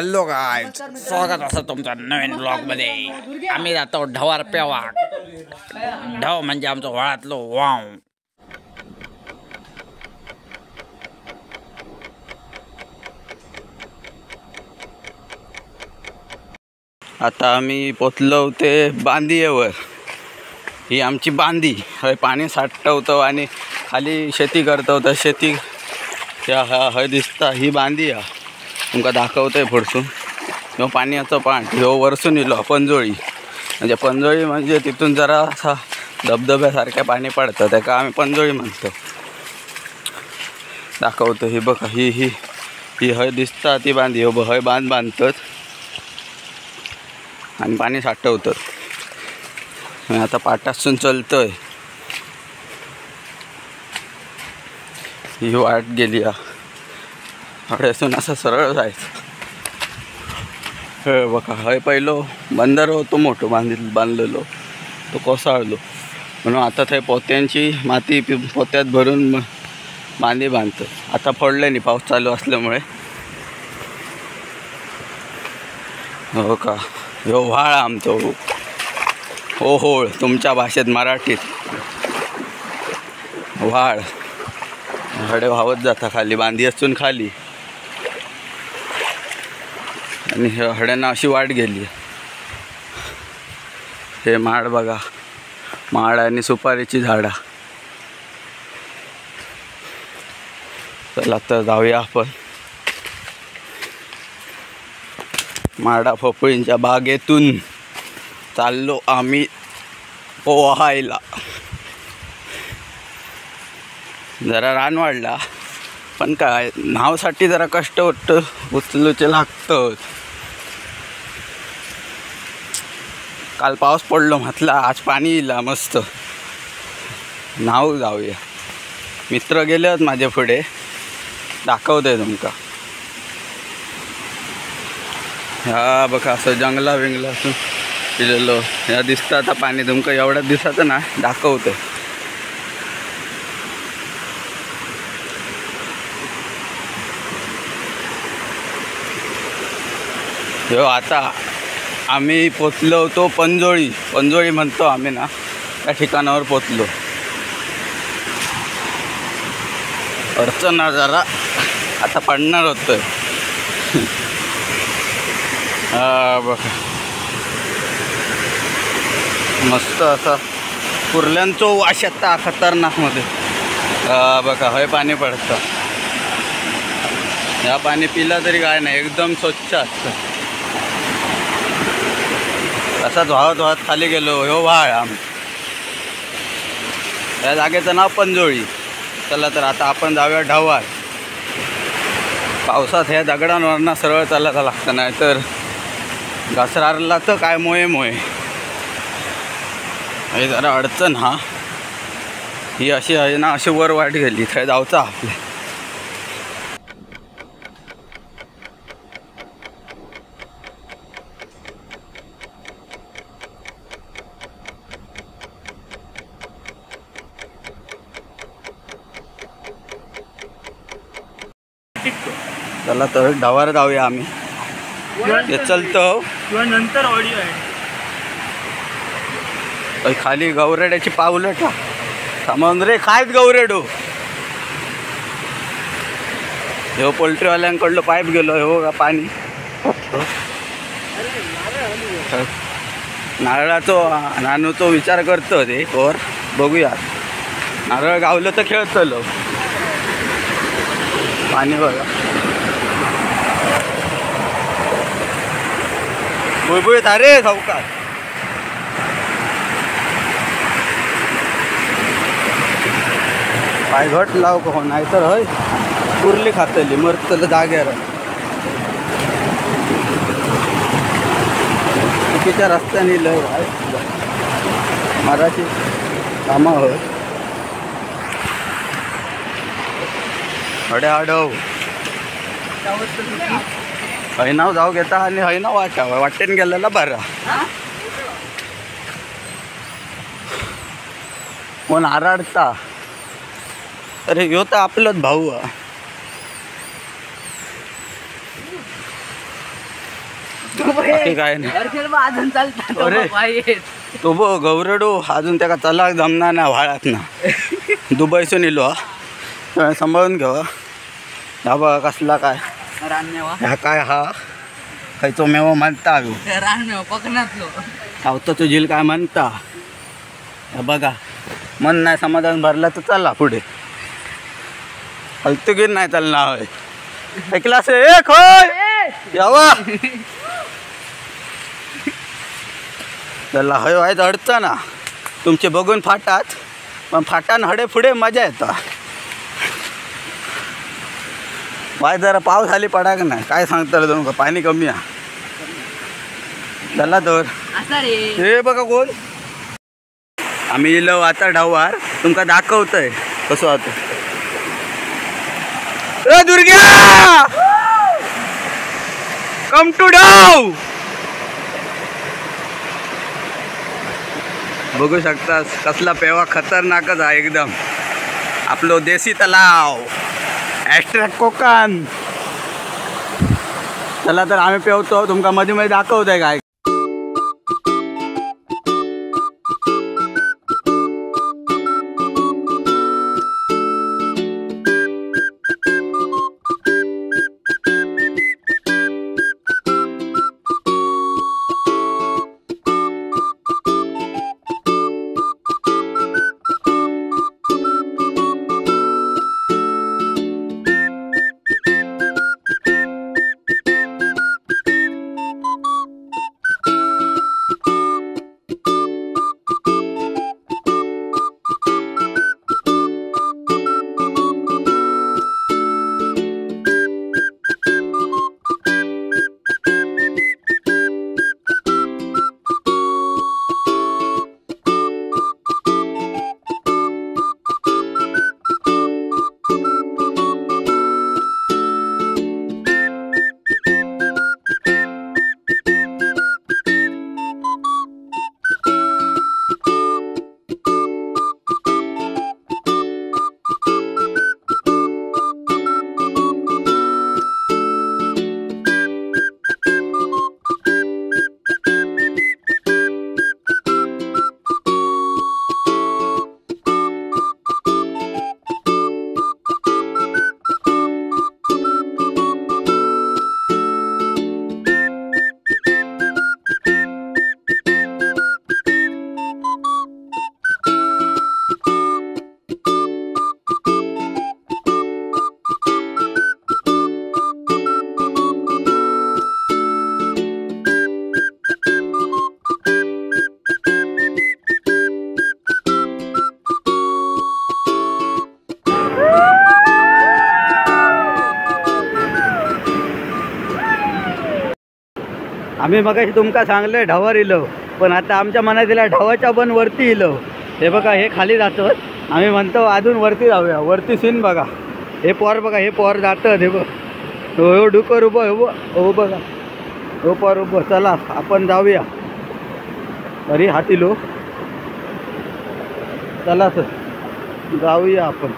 Hello काय स्वागत असं तुमच्या नवीन ब्लॉगमध्ये। आम्ही जातो ढवार पेवाक। ढव म्हणजे आमचं व्हाळातलो वाव। आता आम्ही पोचलो ते बांदियेवर। ही आमची बांदी हय पाणी साठवतो आणि खाली शेती करतो। तर शेती ह्या हय दिसता ही बांदी हा तुमका दाखवतोय पुढसून। ह्यो पाण्याचं पाण ह्यो वरसून इलो पंजोळी म्हणजे पंजोळी म्हणजे तिथून जरा असा धबधब्यासारखे पाणी पडतं त्याका आम्ही पंजोळी म्हणतो। दाखवतो ही बघा ही ही ही हय दिसता ती बांदी हो हय बांध बांधतात आणि पाणी साठवतात। आता पाटासून चलतोय ही वाट गेली हड्यासून असं सरळ जायचं। हे बघा हय पहिलो बंदर होतो मोठो बांधलेलो तो कोसळलो म्हणून आता ते पोत्यांची माती पोत्यात भरून बांधी बांधतात। आता फोडले नाही पाऊस चालू असल्यामुळे। हो का ह्यो व्हाळ आमचो ओहोळ तुमच्या भाषेत मराठीत व्हाळ। हडे वाहत जाता खाली बांधी असून खाली आणि हड्यांना अशी वाट गेली। हे माड बघा माड आणि सुपारीची झाडा। चला तर जाऊया आपण माडा पोपळींच्या बागेतून चाललो आम्ही पोहायला। जरा रान वाढला पण काय नावसाठी जरा कष्ट उचलूचे लागतं। काल पाऊस पडलो म्हटला आज पाणी येईल मस्त नाव जाऊया। मित्र गेले आहेत माझ्या पुढे दाखवते तुमका। ह्या बघा असं जंगला विंगलातून गेलेलो ह्या दिसतं आता पाणी तुमका एवढ्याच दिसतं ना दाखवते। हो आता आम्ही पोचलो होतो पंजोळी म्हणतो आम्ही ना त्या ठिकाणावर पोचलो। अडचण जरा आता पडणार होतं। बघा मस्त असा कुर्ल्यांचो वास येता खतरनाक मध्ये। बघा हय पाणी पडतं ह्या पाणी पिलं तरी काय नाही एकदम स्वच्छ असतं। असाच वाहत खाली गेलो ह्यो व्हाळ या जागेचं नाव पंजोळी। चला तर आता आपण जाऊया ढवार। पावसात ह्या दगडांवरनं सरळ चालायला लागतं नाही तर घसरारला तर काय मोये हे जरा अडचण ही अशी आहे ना अशी वर वाट गेली थंय जाऊचा आपल्या। चला तर ढवार जाऊया आम्ही ते चलतो किंवा नंतर ऑडिओ आहे। खाली गौरेड्याची पावलं थांबून रे खायत गौरेडो। ह्यो पोल्ट्रीवाल्यांकडलं पाईप गेलो हो पाणी नारळाचो विचार करतो ते वर बघूया। नारळ गावलं तर खेळतलो पाणी बघा बुळबुळीत अरे सावकार। पाय घट लाव का हो नाहीतर हय कुर्ली खातली मरतलं जाग्यावर। चुकीच्या रस्त्याने लय मराठी कामं होय हड्या आडव हैनाव जाऊ घेता आणि हैनाव वाटेन गेलेला बरा। कोण आराडता अरे ह्यो तर आपलंच भाऊ बाकी काय नाही. अजून चालतं अरे तो बघ गौरडो अजून त्याका चलाक जमणार ना व्हाळात ना. दुबईसून इलो हा सांभाळून घेवा. हा बघा कसला काय रानमेवा ह्या काय हा खयचो मेवा म्हणता रानमेवा पकनातलो सावताचो झील काय म्हणता. बघा मन नाही समाधान भरला तर चला पुढे. हलतुगीर नाही चालणार होय. ऐकलास एक होय यावा चला हय व्हायचं अडचण ना तुमचे बघून फाटात पण फाटान हडे पुढे मजा येता. वाय जरा पाऊस आली पडाक नाही काय सांगता तुमका पाणी कमी आहे. चला तर हे बघा कोण आम्ही इलो आता डावार तुमका दाखवतंय कसं आता. ए दुर्ग्या कम टू डाव. बघू शकतास कसला पेवा खतरनाकच आहे एकदम. आपलो देसी तलाव ॲस्ट्रॅक कोकण. चला तर आम्ही पेवतो तुमका मध्ये मध्ये दाखवतंय काय. आम्ही मगाशी तुमका सांगले ढावर इलो पण आता आमच्या मनात दिला ढावाच्या पण वरती इलो. हे बघा हे खाली जातं आम्ही म्हणतो अजून वरती जाऊया. वरती सीन बघा हे पोर बघा हे पोर जातं हे बघ हो डुकर उभं हो बघा हो पोर उभं. चला आपण जाऊया. अरे हात इलो चला सर जाऊया आपण.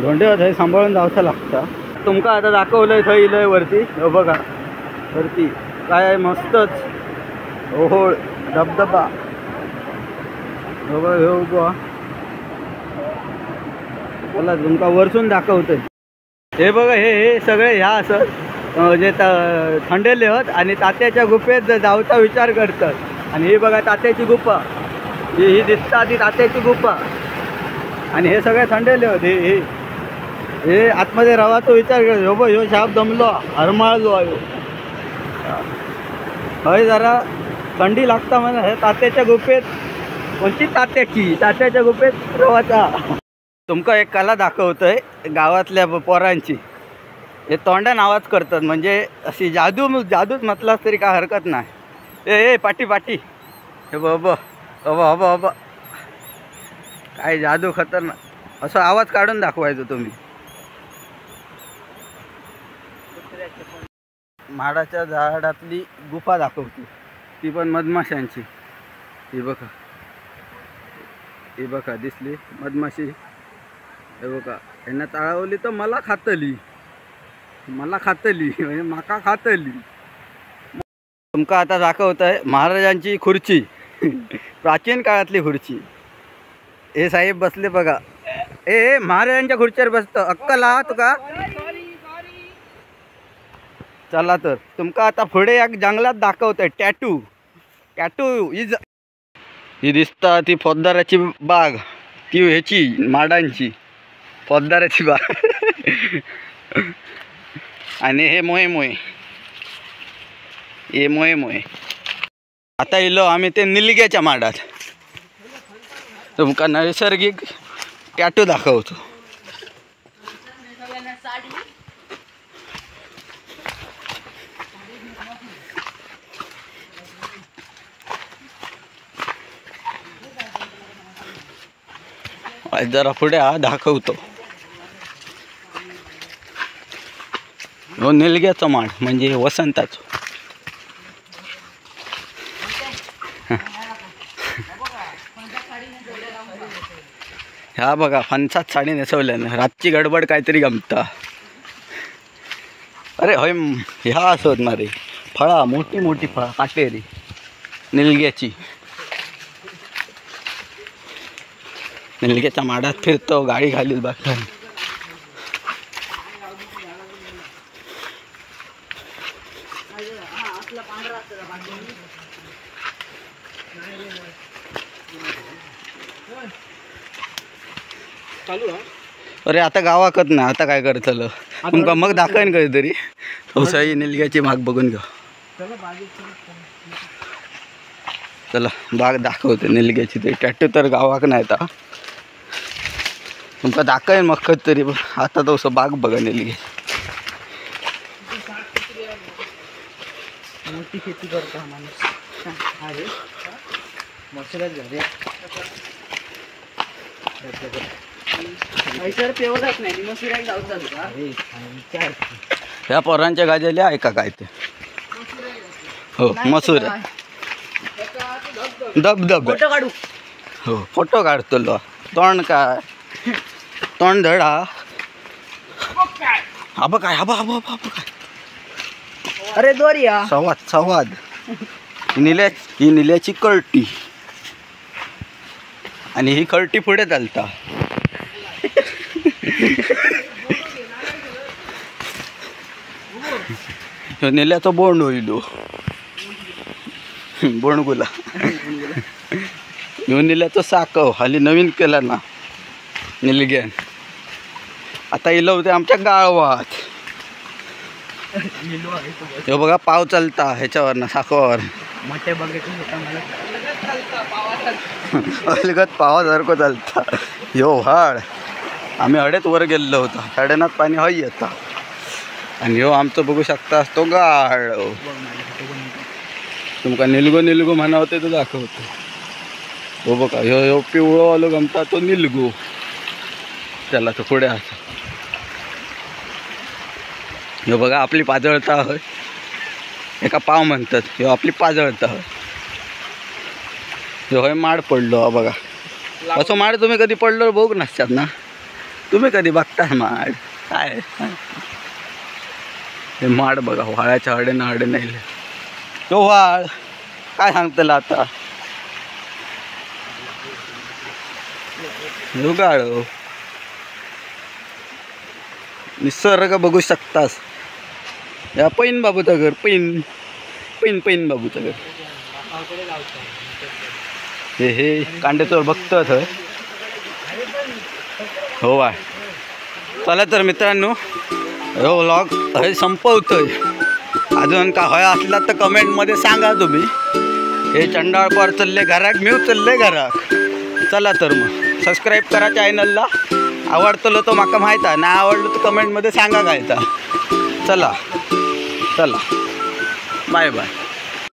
धोंडे थंय सांभाळून जावचं लागतं. तुमका आता दाखवलंय थंय इलंय वरती हो बघा वरती काय मस्तच ओहोळ धबधबा हो बघा हे उभा. चला तुमका वरसून दाखवतोय. हे बघा हे सगळे ह्या असं जे थंडेले होत आणि तात्याच्या गुफेत जाऊचा विचार करतात. आणि हे बघा तात्याची गुफा ही दिसता ती तात्याची गुफा. आणि हे सगळे थंडेले होत हे आतमध्ये रवाचा विचार करतो. हो बघ ह्यो शाप दमलो हरमाळलो आहे हय जरा थंडी लागता म्हणा. हे तात्याच्या गुफेत कोणती तात्याच्या गुफेत रवाचा. तुमका एक कला दाखवतोय गावातल्या पोरांची. हे तोंडान आवाज करतात म्हणजे अशी जादूच म्हटलास तरी काय हरकत नाही. ए पाटी हे बाबा बाबा काय जादू खतरनाक असं आवाज काढून दाखवायचो तुम्ही. माडाच्या झाडातली गुफा दाखवते ती पण मधमाशांची. ही बघा दिसली मधमाशी. हे बघा यांना ताळावली तर मला खातली म्हणजे माका खातली. तुमका आता दाखवत आहे महाराजांची खुर्ची प्राचीन काळातली खुर्ची. हे साहेब बसले बघा. ए महाराजांच्या खुर्चीवर बसतं अक्कल हा तुका. चला तर तुमका आता पुढे एक जंगलात दाखवतोय टॅटू. टॅटू ही दिसता ती फौजदाराची बाग, ती ह्याची माडांची फौजदाराची बाग. आणि हे मोहे मोहे, हे मोहे मोहे. आता इलो आम्ही ते निलग्याच्या माडात. तुमका नैसर्गिक टॅटू दाखवतो. जरा पुढे दाखवतो. हो निलग्याचं माड म्हणजे वसंताचं. ह्या बघा फणसात साडी नेसवल्यानं रातची गडबड काहीतरी गमता. अरे होय ह्या असत ना रे फळा, मोठी मोठी फळा काटेरी निलग्याची. निलग्याच्या माडात फिरतो, गाडी घालील बाकी. अरे आता गावाकत ना, आता काय करतलं तुमका मग दाखवेन कधीतरी. पावसाळी निलग्याची बाग बघून घ्या. चला बाग दाखवते निलग्याची. ते टॅटू तर गावाक नाही आता, तुमका दाखवेन मग कधीतरी. आता तो बाग बघा निलग्याची. मोठी शेती करतो हा माणूस. मसुराच घरी पेवतच नाही मसुऱ्याक जाऊच का. ह्या पोरांच्या गाजेले आहे का काय ते. हो मसूर धबधब. फोटो काढू. हो फोटो काढतो. तोंड काय तोंड धड हा. हा काय हा काय. अरे दोरिया संवाद संवाद. ही निल्याची कळटी आणि ही कळटी पुढे चालता. निल्याचा बोंड होईल बोंडगुला. ह्यो निल्याचं साकव हाली नवीन केला ना निलग्यान. आता इलं होते आमच्या गावात. हे बघा पाव चालता ह्याच्यावर ना साखर मोठे बघितलं अलगत पावासारखं चालता. ह्यो व्हाळ आम्ही हडेत वर गेलेलो होतो. हड्यानात पाणी हय येता. आणि ह्यो आमचं बघू शकता तो गाळ. तुमका निलगो निलगो म्हणा होते तो दाखवतो. हो बघा ह्यो पिवळो आलो गमता तो निलगो. त्याला तो पुढे असा. ह्यो बघा आपली पाजळता होय. एका पाव म्हणतात ह्यो आपली पाजळता होय. ह्यो होय माड पडलो बघा. असं माड तुम्ही कधी पडलो बघू नसतात ना. तुम्ही कधी बघता माड काय. हे माड बघा व्हाळाच्या हडेनं हडे नाही. तो व्हाळ काय सांगतला आता. गाळ निसर्ग बघू शकतास. या पैन बाबूचं घर पैन पैन पैन बाबूचं घर. हे कांडेचोर बघतोच होय. हो आहे. चला तर मित्रांनो हो व्लॉग हे संपवतोय. अजून का हय असला तर कमेंटमध्ये सांगा तुम्ही. हे चंडाळपार चालले घराक मी चालले घराक. चला तर मग सबस्क्राईब करा चॅनलला. आवडतलो तो माका माहीत आहे ना. आवडलं तर कमेंटमध्ये सांगा काय. चला चला बाय बाय.